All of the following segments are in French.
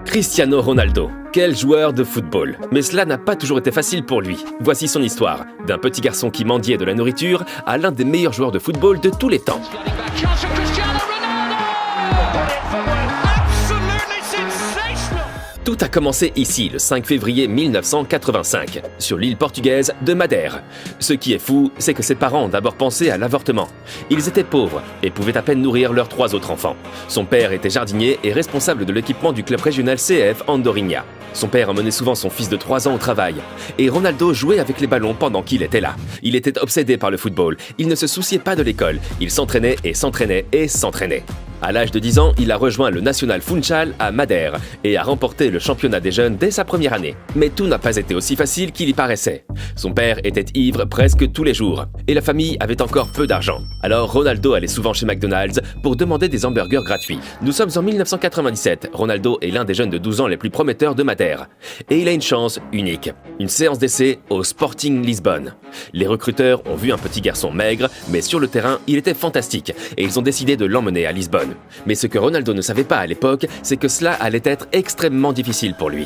Cristiano Ronaldo, quel joueur de football. Mais cela n'a pas toujours été facile pour lui. Voici son histoire, d'un petit garçon qui mendiait de la nourriture à l'un des meilleurs joueurs de football de tous les temps. Tout a commencé ici, le 5 février 1985, sur l'île portugaise de Madère. Ce qui est fou, c'est que ses parents ont d'abord pensé à l'avortement. Ils étaient pauvres et pouvaient à peine nourrir leurs 3 autres enfants. Son père était jardinier et responsable de l'équipement du club régional CF Andorinha. Son père emmenait souvent son fils de 3 ans au travail. Et Ronaldo jouait avec les ballons pendant qu'il était là. Il était obsédé par le football. Il ne se souciait pas de l'école. Il s'entraînait et s'entraînait et s'entraînait. À l'âge de 10 ans, il a rejoint le Nacional Funchal à Madère et a remporté le championnat des jeunes dès sa première année. Mais tout n'a pas été aussi facile qu'il y paraissait. Son père était ivre presque tous les jours et la famille avait encore peu d'argent. Alors Ronaldo allait souvent chez McDonald's pour demander des hamburgers gratuits. Nous sommes en 1997. Ronaldo est l'un des jeunes de 12 ans les plus prometteurs de Madère. Et il a une chance unique. Une séance d'essai au Sporting Lisbonne. Les recruteurs ont vu un petit garçon maigre, mais sur le terrain, il était fantastique et ils ont décidé de l'emmener à Lisbonne. Mais ce que Ronaldo ne savait pas à l'époque, c'est que cela allait être extrêmement difficile pour lui.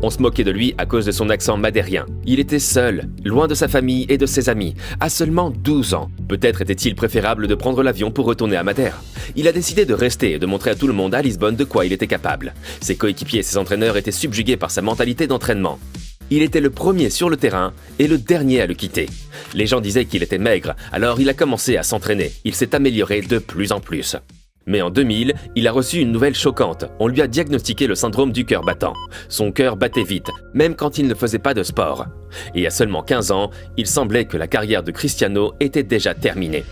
On se moquait de lui à cause de son accent madérien. Il était seul, loin de sa famille et de ses amis, à seulement 12 ans. Peut-être était-il préférable de prendre l'avion pour retourner à Madère. Il a décidé de rester et de montrer à tout le monde à Lisbonne de quoi il était capable. Ses coéquipiers et ses entraîneurs étaient subjugués par sa mentalité d'entraînement. Il était le premier sur le terrain et le dernier à le quitter. Les gens disaient qu'il était maigre, alors il a commencé à s'entraîner. Il s'est amélioré de plus en plus. Mais en 2000, il a reçu une nouvelle choquante. On lui a diagnostiqué le syndrome du cœur battant. Son cœur battait vite, même quand il ne faisait pas de sport. Et à seulement 15 ans, il semblait que la carrière de Cristiano était déjà terminée.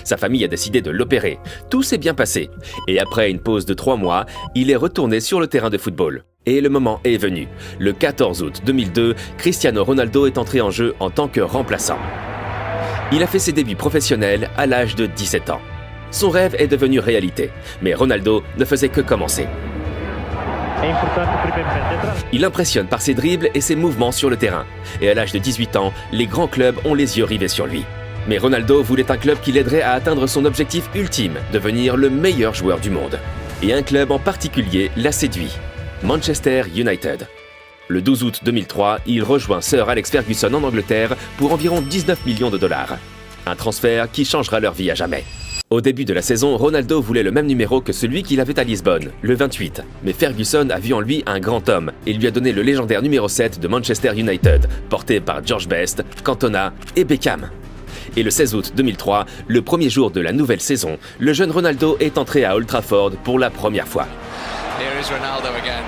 Sa famille a décidé de l'opérer. Tout s'est bien passé. Et après une pause de 3 mois, il est retourné sur le terrain de football. Et le moment est venu. Le 14 août 2002, Cristiano Ronaldo est entré en jeu en tant que remplaçant. Il a fait ses débuts professionnels à l'âge de 17 ans. Son rêve est devenu réalité, mais Ronaldo ne faisait que commencer. Il impressionne par ses dribbles et ses mouvements sur le terrain. Et à l'âge de 18 ans, les grands clubs ont les yeux rivés sur lui. Mais Ronaldo voulait un club qui l'aiderait à atteindre son objectif ultime, devenir le meilleur joueur du monde. Et un club en particulier l'a séduit, Manchester United. Le 12 août 2003, il rejoint Sir Alex Ferguson en Angleterre pour environ 19 millions de dollars. Un transfert qui changera leur vie à jamais. Au début de la saison, Ronaldo voulait le même numéro que celui qu'il avait à Lisbonne, le 28. Mais Ferguson a vu en lui un grand homme et lui a donné le légendaire numéro 7 de Manchester United, porté par George Best, Cantona et Beckham. Et le 16 août 2003, le premier jour de la nouvelle saison, le jeune Ronaldo est entré à Old Trafford pour la première fois. Here is Ronaldo again.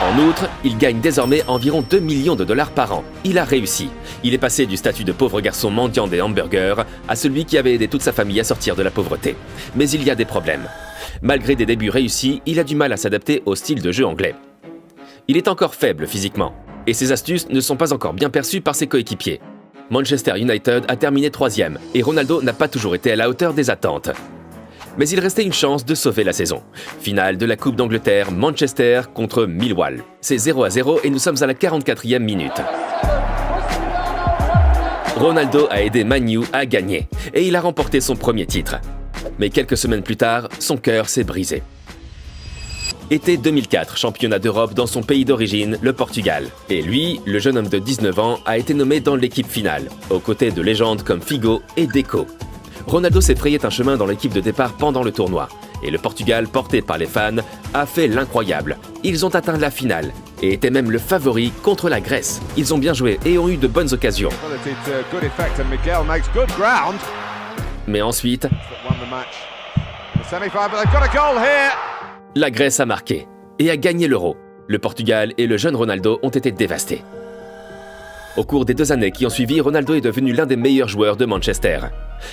En outre, il gagne désormais environ 2 millions de dollars par an. Il a réussi. Il est passé du statut de pauvre garçon mendiant des hamburgers à celui qui avait aidé toute sa famille à sortir de la pauvreté. Mais il y a des problèmes. Malgré des débuts réussis, il a du mal à s'adapter au style de jeu anglais. Il est encore faible physiquement, et ses astuces ne sont pas encore bien perçues par ses coéquipiers. Manchester United a terminé 3e, et Ronaldo n'a pas toujours été à la hauteur des attentes. Mais il restait une chance de sauver la saison. Finale de la Coupe d'Angleterre, Manchester contre Millwall. C'est 0-0 et nous sommes à la 44e minute. Ronaldo a aidé Man U à gagner et il a remporté son premier titre. Mais quelques semaines plus tard, son cœur s'est brisé. Été 2004, championnat d'Europe dans son pays d'origine, le Portugal. Et lui, le jeune homme de 19 ans, a été nommé dans l'équipe finale, aux côtés de légendes comme Figo et Deco. Ronaldo s'est frayé un chemin dans l'équipe de départ pendant le tournoi. Et le Portugal, porté par les fans, a fait l'incroyable. Ils ont atteint la finale et étaient même le favori contre la Grèce. Ils ont bien joué et ont eu de bonnes occasions. Mais ensuite, la Grèce a marqué et a gagné l'Euro. Le Portugal et le jeune Ronaldo ont été dévastés. Au cours des 2 années qui ont suivi, Ronaldo est devenu l'un des meilleurs joueurs de Manchester.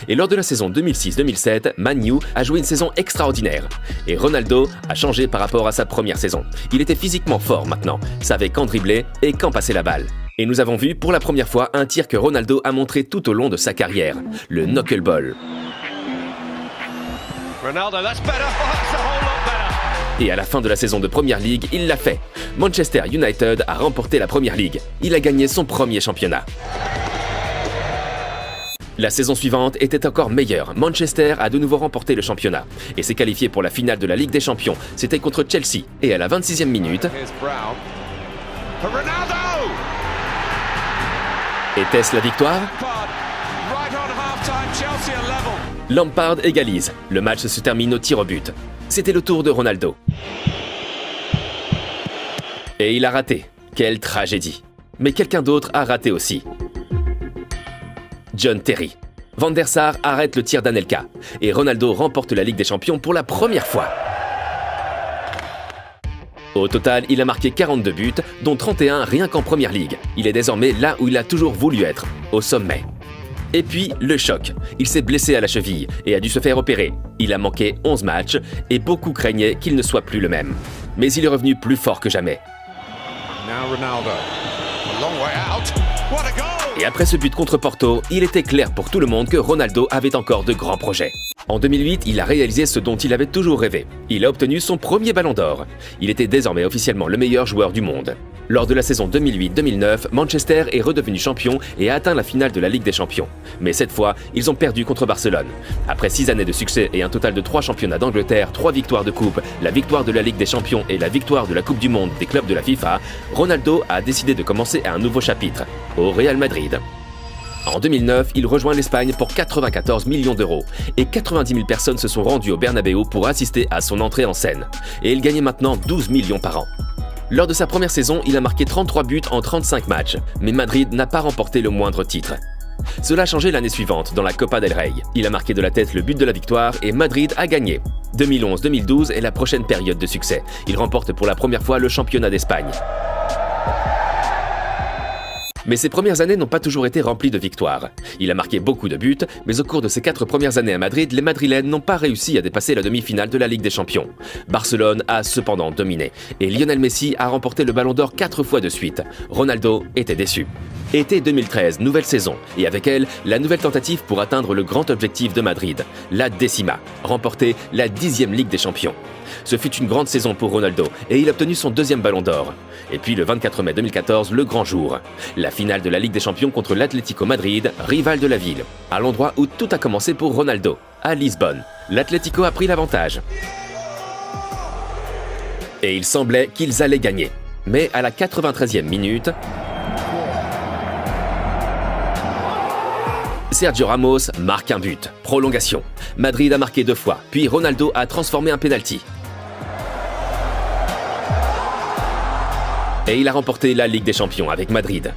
Et lors de la saison 2006-2007, Man U a joué une saison extraordinaire. Et Ronaldo a changé par rapport à sa première saison. Il était physiquement fort maintenant, savait quand dribbler et quand passer la balle. Et nous avons vu pour la première fois un tir que Ronaldo a montré tout au long de sa carrière, le knuckleball. Ronaldo, that's better. Oh, that's a whole lot better. Et à la fin de la saison de Premier League, il l'a fait. Manchester United a remporté la Premier League. Il a gagné son premier championnat. La saison suivante était encore meilleure. Manchester a de nouveau remporté le championnat et s'est qualifié pour la finale de la Ligue des Champions. C'était contre Chelsea et à la 26e minute, Here's Brown. For Ronaldo! était-ce la victoire? Right on half-time, Chelsea are level. Lampard égalise. Le match se termine au tir au but. C'était le tour de Ronaldo. Et il a raté. Quelle tragédie. Mais quelqu'un d'autre a raté aussi. John Terry. Van der Sar arrête le tir d'Anelka. Et Ronaldo remporte la Ligue des Champions pour la première fois. Au total, il a marqué 42 buts, dont 31 rien qu'en Première Ligue. Il est désormais là où il a toujours voulu être, au sommet. Et puis, le choc. Il s'est blessé à la cheville et a dû se faire opérer. Il a manqué 11 matchs et beaucoup craignaient qu'il ne soit plus le même. Mais il est revenu plus fort que jamais. Now Ronaldo. A long way out. What a goal! Et après ce but contre Porto, il était clair pour tout le monde que Ronaldo avait encore de grands projets. En 2008, il a réalisé ce dont il avait toujours rêvé. Il a obtenu son premier ballon d'or. Il était désormais officiellement le meilleur joueur du monde. Lors de la saison 2008-2009, Manchester est redevenu champion et a atteint la finale de la Ligue des Champions. Mais cette fois, ils ont perdu contre Barcelone. Après 6 années de succès et un total de 3 championnats d'Angleterre, 3 victoires de coupe, la victoire de la Ligue des Champions et la victoire de la Coupe du Monde des clubs de la FIFA, Ronaldo a décidé de commencer un nouveau chapitre, au Real Madrid. En 2009, il rejoint l'Espagne pour 94 millions d'euros et 90 000 personnes se sont rendues au Bernabéu pour assister à son entrée en scène. Et il gagnait maintenant 12 millions par an. Lors de sa première saison, il a marqué 33 buts en 35 matchs, mais Madrid n'a pas remporté le moindre titre. Cela a changé l'année suivante, dans la Copa del Rey. Il a marqué de la tête le but de la victoire et Madrid a gagné. 2011-2012 est la prochaine période de succès. Il remporte pour la première fois le championnat d'Espagne. Mais ses premières années n'ont pas toujours été remplies de victoires. Il a marqué beaucoup de buts, mais au cours de ses 4 premières années à Madrid, les Madrilènes n'ont pas réussi à dépasser la demi-finale de la Ligue des Champions. Barcelone a cependant dominé, et Lionel Messi a remporté le Ballon d'Or 4 fois de suite. Ronaldo était déçu. Été 2013, nouvelle saison, et avec elle, la nouvelle tentative pour atteindre le grand objectif de Madrid, la décima, remporter la 10e Ligue des Champions. Ce fut une grande saison pour Ronaldo, et il a obtenu son 2e Ballon d'Or. Et puis le 24 mai 2014, le grand jour. La finale de la Ligue des Champions contre l'Atlético Madrid, rival de la ville. À l'endroit où tout a commencé pour Ronaldo, à Lisbonne. L'Atlético a pris l'avantage. Et il semblait qu'ils allaient gagner. Mais à la 93e minute, Sergio Ramos marque un but. Prolongation. Madrid a marqué 2 fois, puis Ronaldo a transformé un penalty. Et il a remporté la Ligue des Champions avec Madrid.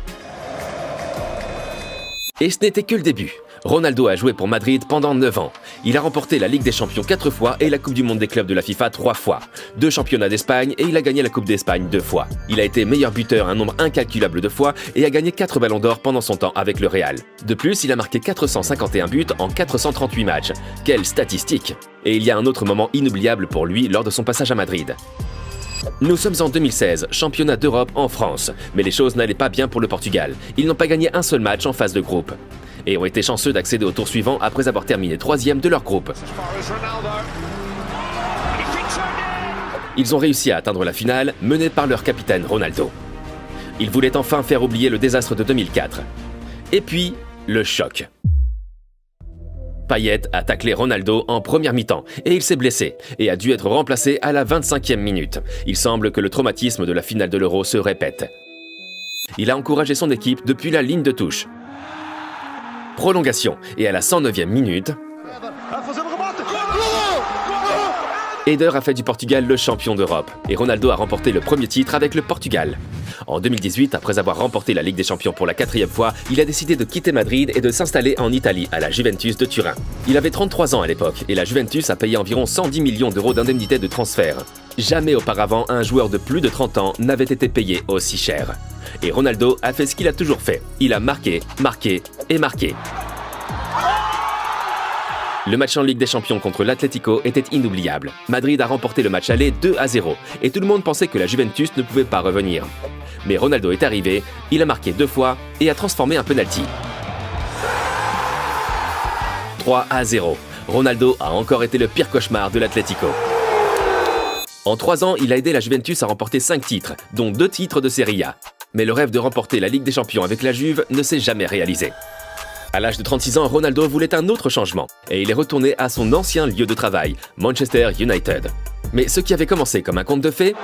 Et ce n'était que le début. Ronaldo a joué pour Madrid pendant 9 ans. Il a remporté la Ligue des Champions 4 fois et la Coupe du Monde des clubs de la FIFA 3 fois. 2 championnats d'Espagne et il a gagné la Coupe d'Espagne 2 fois. Il a été meilleur buteur un nombre incalculable de fois et a gagné 4 ballons d'or pendant son temps avec le Real. De plus, il a marqué 451 buts en 438 matchs. Quelle statistique! Et il y a un autre moment inoubliable pour lui lors de son passage à Madrid. Nous sommes en 2016, championnat d'Europe en France. Mais les choses n'allaient pas bien pour le Portugal. Ils n'ont pas gagné un seul match en phase de groupe. Et ont été chanceux d'accéder au tour suivant après avoir terminé 3e de leur groupe. Ils ont réussi à atteindre la finale, menés par leur capitaine Ronaldo. Ils voulaient enfin faire oublier le désastre de 2004. Et puis, le choc. Payet a taclé Ronaldo en première mi-temps et il s'est blessé et a dû être remplacé à la 25e minute. Il semble que le traumatisme de la finale de l'Euro se répète. Il a encouragé son équipe depuis la ligne de touche. Prolongation et à la 109e minute, Eder a fait du Portugal le champion d'Europe et Ronaldo a remporté le premier titre avec le Portugal. En 2018, après avoir remporté la Ligue des Champions pour la 4e fois, il a décidé de quitter Madrid et de s'installer en Italie, à la Juventus de Turin. Il avait 33 ans à l'époque et la Juventus a payé environ 110 millions d'euros d'indemnité de transfert. Jamais auparavant, un joueur de plus de 30 ans n'avait été payé aussi cher. Et Ronaldo a fait ce qu'il a toujours fait. Il a marqué, marqué et marqué. Le match en Ligue des Champions contre l'Atlético était inoubliable. Madrid a remporté le match aller 2-0 et tout le monde pensait que la Juventus ne pouvait pas revenir. Mais Ronaldo est arrivé, il a marqué 2 fois et a transformé un penalty. 3-0. Ronaldo a encore été le pire cauchemar de l'Atlético. En 3 ans, il a aidé la Juventus à remporter 5 titres, dont 2 titres de Serie A. Mais le rêve de remporter la Ligue des Champions avec la Juve ne s'est jamais réalisé. À l'âge de 36 ans, Ronaldo voulait un autre changement et il est retourné à son ancien lieu de travail, Manchester United. Mais ce qui avait commencé comme un conte de fées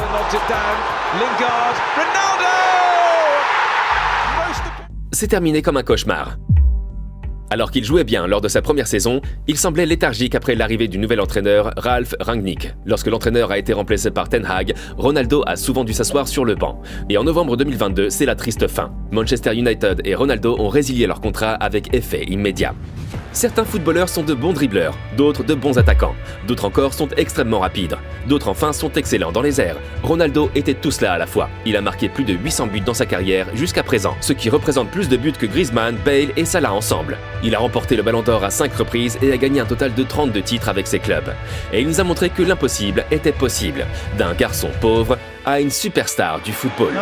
s'est terminé comme un cauchemar. Alors qu'il jouait bien lors de sa première saison, il semblait léthargique après l'arrivée du nouvel entraîneur Ralf Rangnick. Lorsque l'entraîneur a été remplacé par Ten Hag, Ronaldo a souvent dû s'asseoir sur le banc. Et en novembre 2022, c'est la triste fin. Manchester United et Ronaldo ont résilié leur contrat avec effet immédiat. Certains footballeurs sont de bons dribbleurs, d'autres de bons attaquants, d'autres encore sont extrêmement rapides, d'autres enfin sont excellents dans les airs. Ronaldo était tout cela à la fois. Il a marqué plus de 800 buts dans sa carrière jusqu'à présent, ce qui représente plus de buts que Griezmann, Bale et Salah ensemble. Il a remporté le Ballon d'Or à 5 reprises et a gagné un total de 32 titres avec ses clubs. Et il nous a montré que l'impossible était possible, d'un garçon pauvre à une superstar du football.